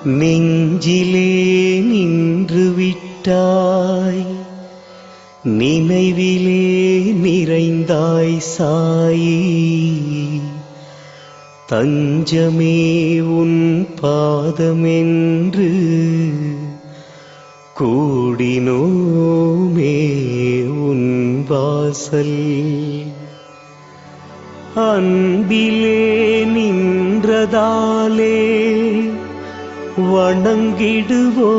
நெஞ்சிலே நின்று விட்டாய், நினைவிலே நிறைந்தாய் சாயி. தஞ்சமே உன் பாதமென்று கூடினோமே உன் வாசல். அன்பிலே நின்றதாலே வணங்கிடுவோம்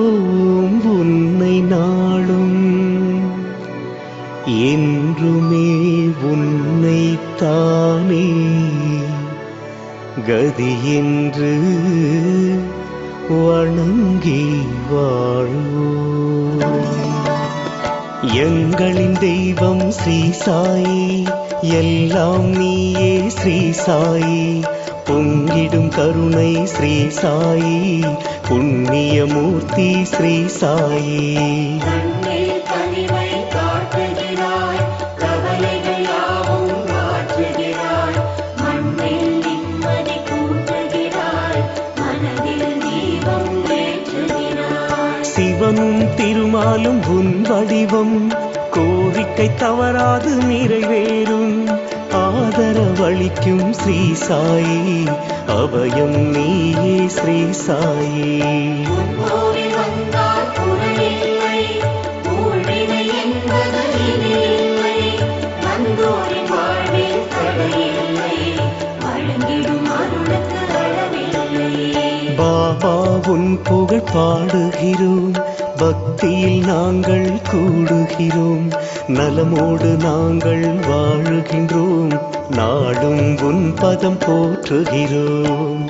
உன்னை நாளும். என்றுமே உன்னைத்தானே கதி என்று வணங்கி வாழ்வோம். எங்களின் தெய்வம் ஸ்ரீ சாயி, எல்லாம் நீயே ஸ்ரீ சாயி. பொங்கிடும் கருணை ஸ்ரீ சாயி, புண்ணியமூர்த்தி ஸ்ரீ சாயி. சிவனும் திருமாலும் உன் வடிவம், கோரிக்கை தவறாது நிறைவேறும். ஆதரவளிக்கும் ஸ்ரீ சாயி, அபயம் நீயே ஸ்ரீ சாயி. பாபா உன் புகழ் பாடுகிறோம், பக்தியில் நாங்கள் கூடுகிறோம். நலமோடு நாங்கள் வாழுகின்றோம், நாடும் உன் பதம் போற்றுகிறோம்.